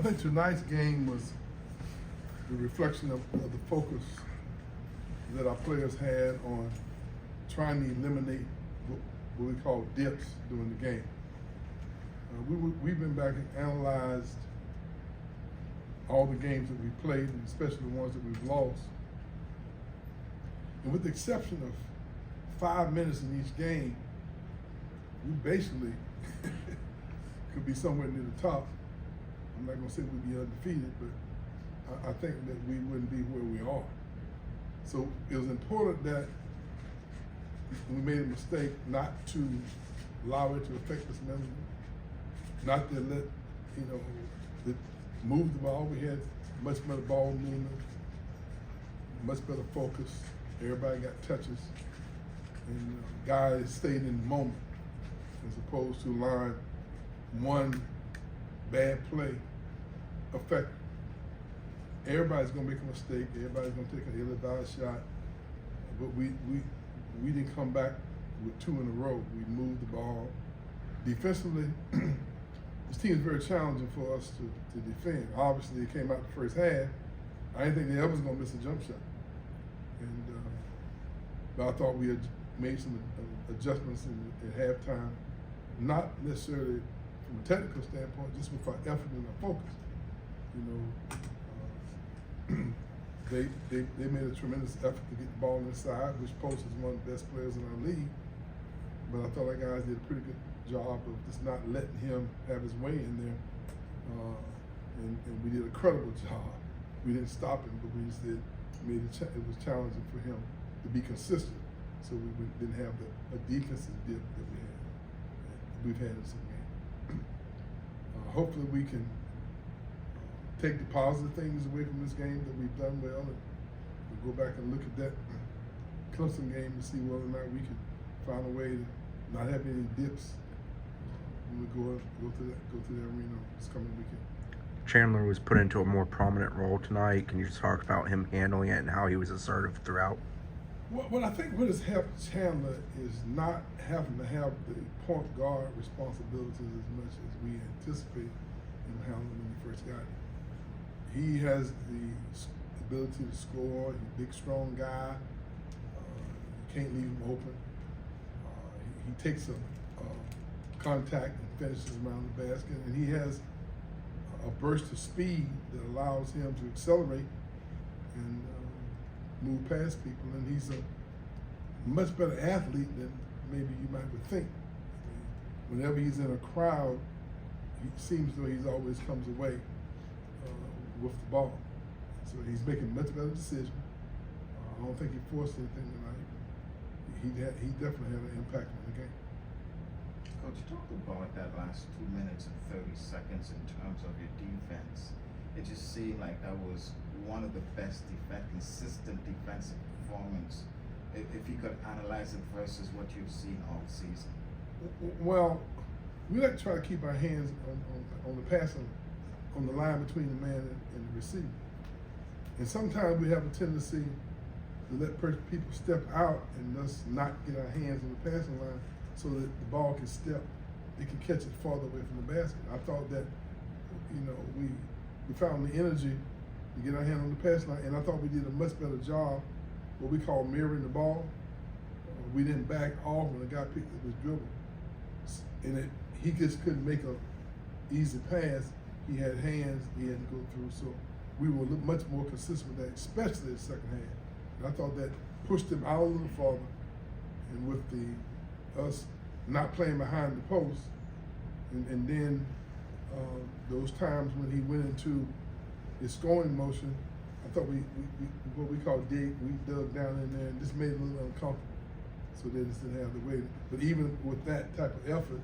I think tonight's game was the reflection of the focus that our players had on trying to eliminate what we call dips during the game. We've been back and analyzed all the games that we played, and especially the ones that we've lost. And with the exception of 5 minutes in each game, we basically could be somewhere near the top. I'm not gonna say we'd be undefeated, but I think that we wouldn't be where we are. So it was important that we made a mistake not to allow it to affect us mentally, not to let, move the ball. We had much better ball movement, much better focus. Everybody got touches, and guys stayed in the moment as opposed to allowing one bad play affect. Everybody's gonna make a mistake. Everybody's gonna take an ill-advised shot, but we didn't come back with 2 in a row. We moved the ball defensively. This team is very challenging for us to defend. Obviously, it came out the first half. I didn't think they ever was gonna miss a jump shot, and but I thought we had made some adjustments at halftime, not necessarily from a technical standpoint, just with our effort and our focus. They made a tremendous effort to get the ball inside, which Post is one of the best players in our league. But I thought our guys did a pretty good job of just not letting him have his way in there. And we did a credible job. We didn't stop him, but we just it was challenging for him to be consistent. So we didn't have a defensive dip that we've had in some games. Hopefully we can take the positive things away from this game that we've done well, and we'll go back and look at that Clemson game to see whether or not we can find a way to not have any dips when we go to the arena this coming weekend. Chandler was put into a more prominent role tonight. Can you just talk about him handling it and how he was assertive throughout? What I think what has helped Chandler is not having to have the point guard responsibilities as much as we anticipated him handling when he first got here. He has the ability to score. He's a big, strong guy. You can't leave him open. He takes a contact and finishes around the basket, and he has a burst of speed that allows him to accelerate and move past people. And he's a much better athlete than maybe you might would think. Whenever he's in a crowd, he seems though he's always comes away with the ball. So he's making much better decisions. I don't think he forced anything tonight. He definitely had an impact on the game. Coach, talk about that last 2 minutes and 30 seconds in terms of your defense. It just seemed like that was one of the best consistent defensive performance, if you could analyze it versus what you've seen all season. Well, we like to try to keep our hands on the passing, on the line between the man and the receiver. And sometimes we have a tendency to let people step out and thus not get our hands on the passing line so that the ball can step, it can catch it farther away from the basket. I thought that, we found the energy to get our hand on the passing line, and I thought we did a much better job, what we call mirroring the ball. We didn't back off when the guy picked up his dribble. And he just couldn't make an easy pass. He had hands he had to go through, so we were much more consistent with that, especially the second half. And I thought that pushed him out a little farther, and with us not playing behind the post, and then those times when he went into his scoring motion, I thought we what we call dig, we dug down in there and just made it a little uncomfortable, so they just didn't have the weight. But even with that type of effort,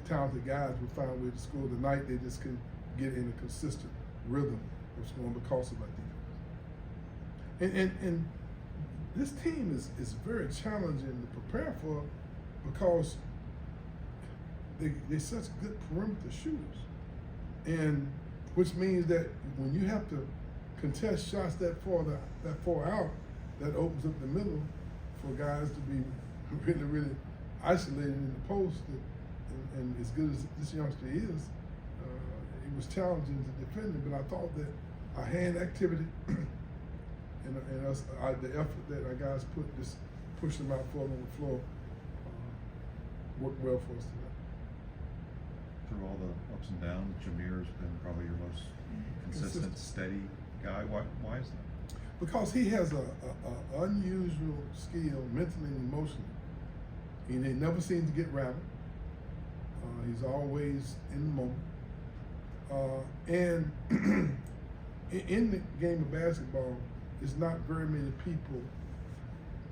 talented guys would find a way to score. Tonight they just couldn't get in a consistent rhythm of scoring because of our defense. And this team is very challenging to prepare for because they're such good perimeter shooters, and which means that when you have to contest shots that far out, that opens up the middle for guys to be really isolated in the post. And as good as this youngster is, was challenging to defend him, but I thought that our hand activity and us, the effort that our guys put, just pushing them out forward on the floor, worked well for us tonight. Through all the ups and downs, Jameer's been probably your most consistent, steady guy. Why is that? Because he has a unusual skill, mentally and emotionally. He never seems to get rattled. He's always in the moment. And in the game of basketball, there's not very many people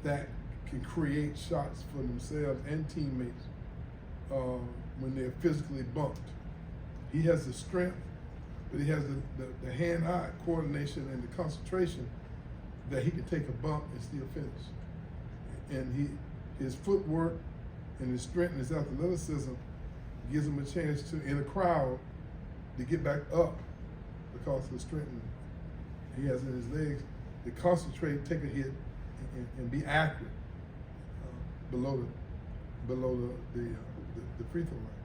that can create shots for themselves and teammates when they're physically bumped. He has the strength, but he has the hand-eye coordination and the concentration that he can take a bump and still finish. And his footwork and his strength and his athleticism gives him a chance to, in a crowd, to get back up because of the strength he has in his legs, to concentrate, take a hit, and be accurate below the free throw line.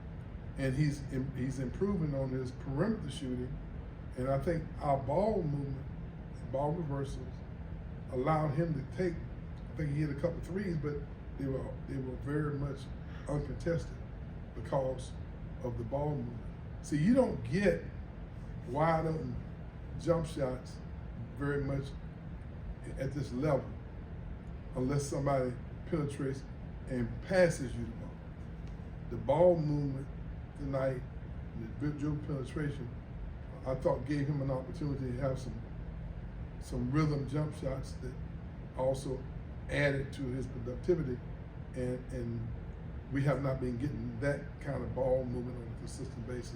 And he's improving on his perimeter shooting, and I think our ball movement, ball reversals, allowed him to take. I think he hit a couple threes, but they were very much uncontested because of the ball movement. See, you don't get wide open jump shots very much at this level unless somebody penetrates and passes you the ball. The ball movement tonight, the dribble penetration, I thought gave him an opportunity to have some rhythm jump shots that also added to his productivity, and we have not been getting that kind of ball movement on a consistent basis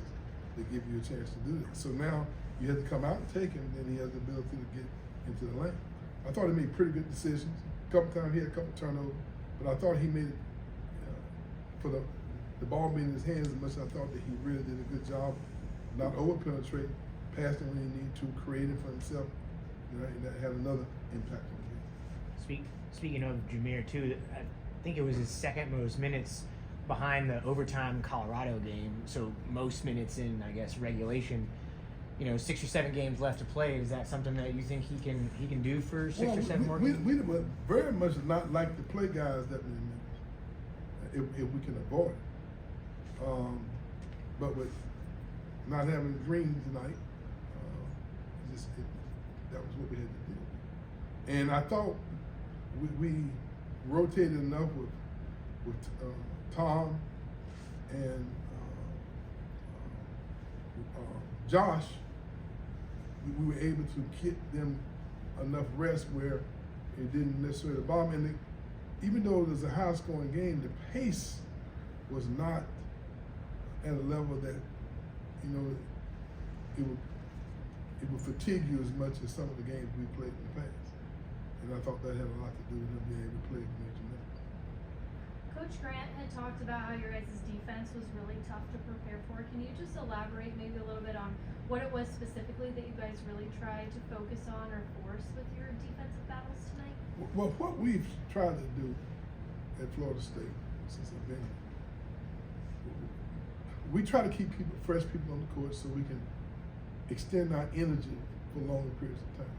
to give you a chance to do that. So now you have to come out and take him, and he has the ability to get into the lane. I thought he made pretty good decisions. A couple times he had a couple turnovers, but I thought he made it for the ball being in his hands as much as I thought that he really did a good job not over-penetrating, passing when he needed to, creating for himself, and that had another impact on the game. Speaking of Jameer too, I think it was his second most minutes behind the overtime Colorado game, so most minutes in, I guess, regulation. 6 or 7 games left to play. Is that something that you think he can do for 6 or 7 more games? We would very much not like to play guys that many minutes if we can avoid it. But with not having Green tonight, that was what we had to do. And I thought we rotated enough with Tom and Josh. We were able to get them enough rest where it didn't necessarily bother me. And even though it was a high-scoring game, the pace was not at a level that it would fatigue you as much as some of the games we played in the past. And I thought that had a lot to do with him being able to play major minutes. Coach Grant had talked about how your guys' defense was really tough to prepare for. Can you just elaborate maybe a little bit on what it was specifically that you guys really tried to focus on or force with your defensive battles tonight? Well, what we've tried to do at Florida State since I've been here, we try to keep fresh people on the court so we can extend our energy for longer periods of time.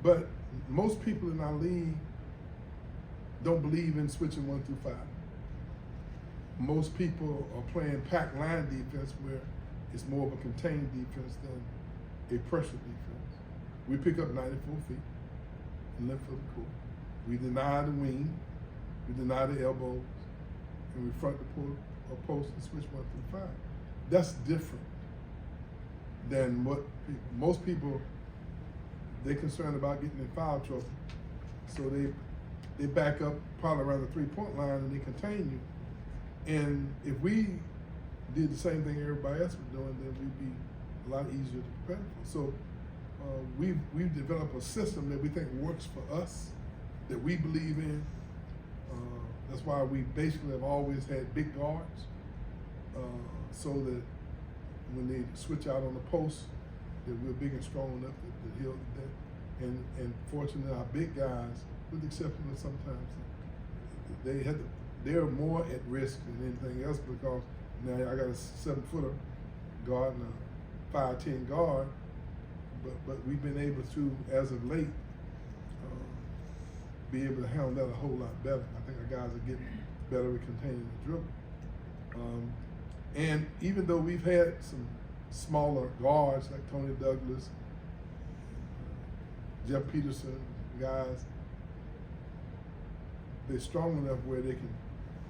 But most people in our league don't believe in switching 1 through 5. Most people are playing pack line defense where it's more of a contained defense than a pressure defense. We pick up 94 feet and length of the court. We deny the wing, we deny the elbows, and we front the post and switch 1 through 5. That's different than what most people, they're concerned about getting in foul trouble. So they back up probably around the 3-point line and they contain you. And if we did the same thing everybody else was doing, then we'd be a lot easier to prepare for. So we've developed a system that we think works for us, that we believe in. That's why we basically have always had big guards, so that when they switch out on the post, that we're big and strong enough to heal that. And fortunately, our big guys, with the exception of sometimes, they're more at risk than anything else because now I got a 7-footer guarding a 5'10" guard, but we've been able to, as of late, be able to handle that a whole lot better. I think our guys are getting better at containing the dribble. And even though we've had some smaller guards like Tony Douglas, Jeff Peterson, guys, they're strong enough where they can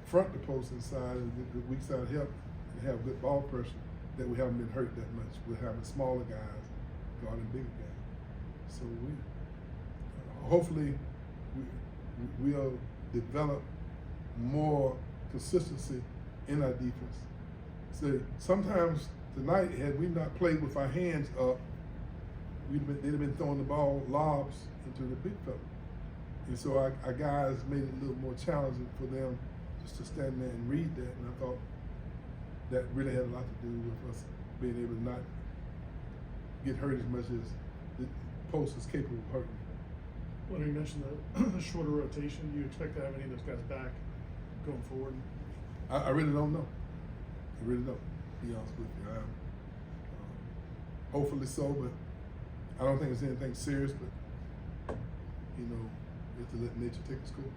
front the post inside and get good weak side help and have good ball pressure, that we haven't been hurt that much. We're having smaller guys guarding bigger guys. So hopefully we'll develop more consistency in our defense. So sometimes tonight, had we not played with our hands up, they'd have been throwing the ball lobs into the big fella. And so our guys made it a little more challenging for them just to stand there and read that. And I thought that really had a lot to do with us being able to not get hurt as much as the post is capable of hurting. Well, you mentioned the shorter rotation. Do you expect to have any of those guys back going forward? I really don't know. I really don't, to be honest with you. Hopefully so, but I don't think it's anything serious, but, you know, you have to let nature take its course.